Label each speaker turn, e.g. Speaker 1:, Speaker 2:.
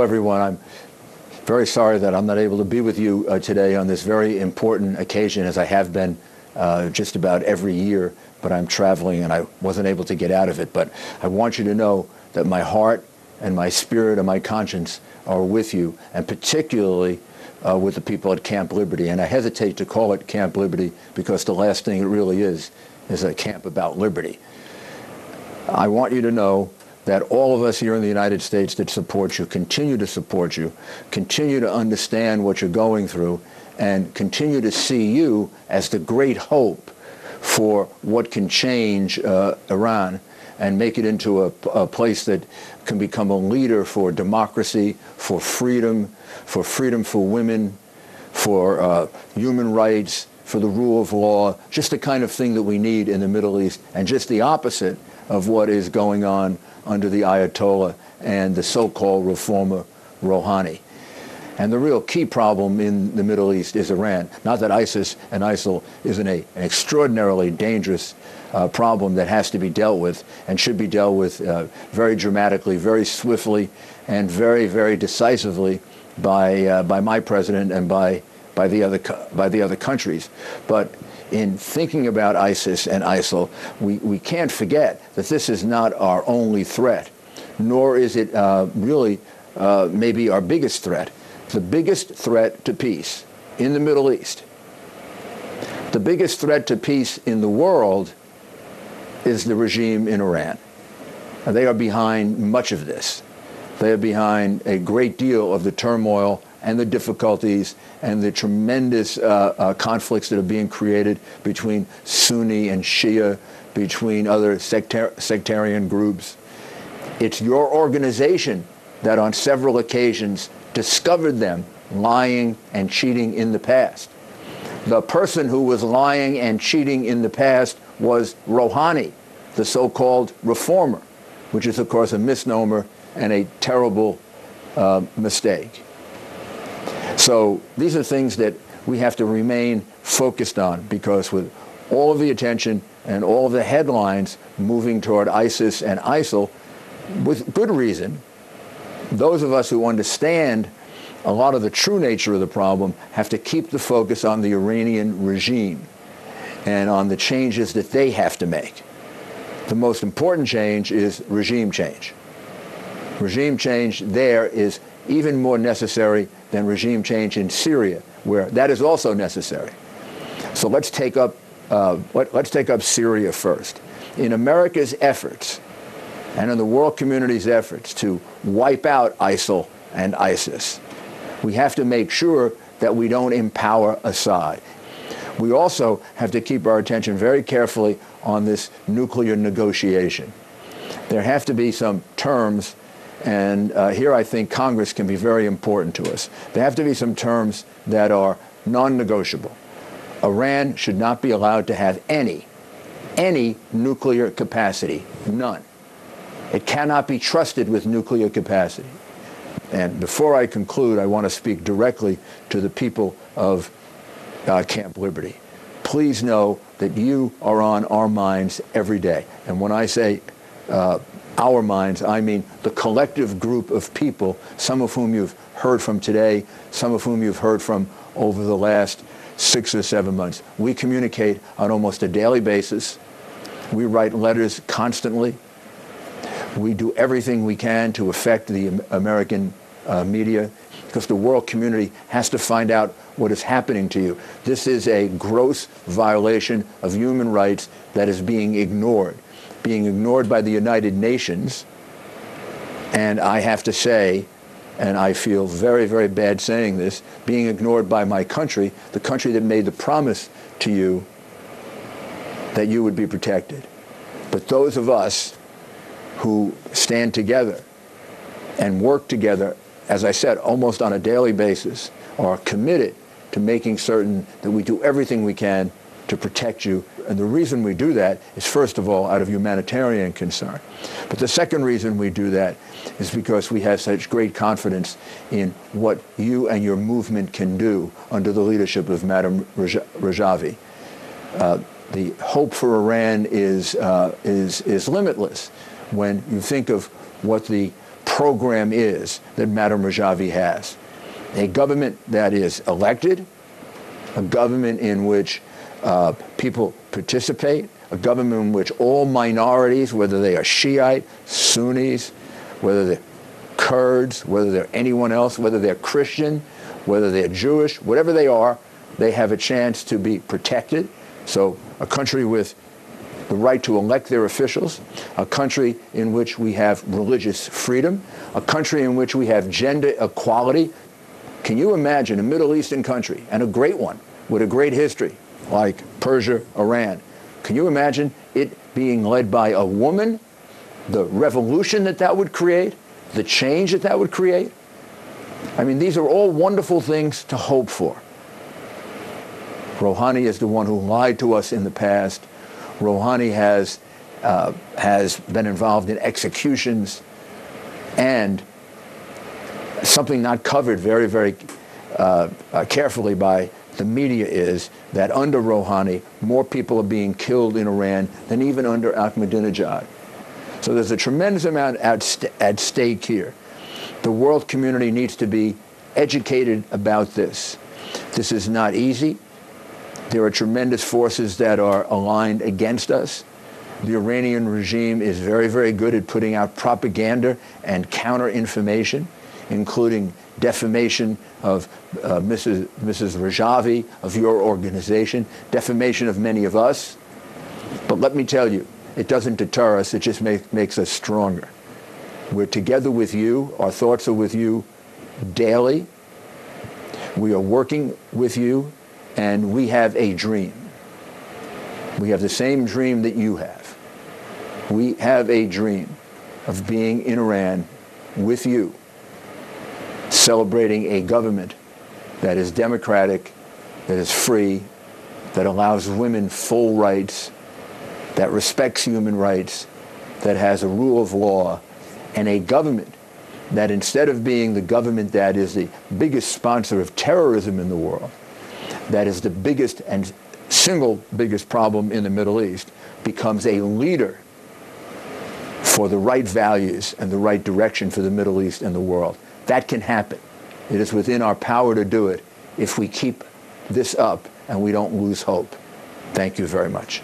Speaker 1: everyone. I'm very sorry that I'm not able to be with you today on this very important occasion, as I have been just about every year, but I'm traveling and I wasn't able to get out of it. But I want you to know that my heart and my spirit and my conscience are with you, and particularly with the people at Camp Liberty. And I hesitate to call it Camp Liberty because the last thing it really is a camp about liberty. I want you to know that all of us here in the United States that support you, continue to support you, continue to understand what you're going through, and continue to see you as the great hope for what can change Iran and make it into a place that can become a leader for democracy, for freedom for women, for human rights, for the rule of law, just the kind of thing that we need in the Middle East, and just the opposite of what is going on under the Ayatollah and the so-called reformer Rouhani. And the real key problem in the Middle East is Iran. Not that ISIS and ISIL isn't an extraordinarily dangerous problem that has to be dealt with and should be dealt with very dramatically, very swiftly, and very, very decisively by my president and by the other countries. But in thinking about ISIS and ISIL, we can't forget that this is not our only threat, nor is it really maybe our biggest threat. The biggest threat to peace in the Middle East, the biggest threat to peace in the world, is the regime in Iran. Now, they are behind much of this. They are behind a great deal of the turmoil and the difficulties and the tremendous conflicts that are being created between Sunni and Shia, between other sectarian groups. It's your organization that on several occasions discovered them lying and cheating in the past. The person who was lying and cheating in the past was Rouhani, the so-called reformer, which is, of course, a misnomer and a terrible mistake. So these are things that we have to remain focused on, because with all of the attention and all of the headlines moving toward ISIS and ISIL, with good reason, those of us who understand a lot of the true nature of the problem have to keep the focus on the Iranian regime and on the changes that they have to make. The most important change is regime change. Regime change there is even more necessary than regime change in Syria, where that is also necessary. So let's take up Syria first. In America's efforts and in the world community's efforts to wipe out ISIL and ISIS, we have to make sure that we don't empower Assad. We also have to keep our attention very carefully on this nuclear negotiation. There have to be some terms, and here I think Congress can be very important to us. There have to be some terms that are non-negotiable. Iran should not be allowed to have any nuclear capacity, none. It cannot be trusted with nuclear capacity. And before I conclude, I want to speak directly to the people of Camp Liberty. Please know that you are on our minds every day. And when I say our minds, I mean the collective group of people, some of whom you've heard from today, some of whom you've heard from over the last 6 or 7 months. We communicate on almost a daily basis. We write letters constantly. We do everything we can to affect the American media, because the world community has to find out what is happening to you. This is a gross violation of human rights that is being ignored by the United Nations. And I have to say, and I feel very, very bad saying this, being ignored by my country, the country that made the promise to you that you would be protected. But those of us who stand together and work together, as I said, almost on a daily basis, are committed to making certain that we do everything we can to protect you. And the reason we do that is, first of all, out of humanitarian concern. But the second reason we do that is because we have such great confidence in what you and your movement can do under the leadership of Madam Rajavi. The hope for Iran is limitless when you think of what the program is that Madam Rajavi has. A government that is elected, a government in which people participate, a government in which all minorities, whether they are Shiite, Sunnis, whether they're Kurds, whether they're anyone else, whether they're Christian, whether they're Jewish, whatever they are, they have a chance to be protected. So a country with the right to elect their officials, a country in which we have religious freedom, a country in which we have gender equality. Can you imagine a Middle Eastern country, and a great one, with a great history, like Persia, Iran? Can you imagine it being led by a woman, the revolution that that would create, the change that that would create? I mean, these are all wonderful things to hope for. Rouhani is the one who lied to us in the past. Rouhani has been involved in executions, and something not covered very, very carefully by the media is that under Rouhani, more people are being killed in Iran than even under Ahmadinejad. So there's a tremendous amount at stake here. The world community needs to be educated about this. This is not easy. There are tremendous forces that are aligned against us. The Iranian regime is very, very good at putting out propaganda and counter-information, including defamation of Mrs. Rajavi, of your organization, defamation of many of us. But let me tell you, it doesn't deter us, it just makes us stronger. We're together with you, our thoughts are with you daily. We are working with you, and we have a dream. We have the same dream that you have. We have a dream of being in Iran with you, celebrating a government that is democratic, that is free, that allows women full rights, that respects human rights, that has a rule of law, and a government that, instead of being the government that is the biggest sponsor of terrorism in the world, that is the biggest and single biggest problem in the Middle East, becomes a leader for the right values and the right direction for the Middle East and the world. That can happen. It is within our power to do it if we keep this up and we don't lose hope. Thank you very much.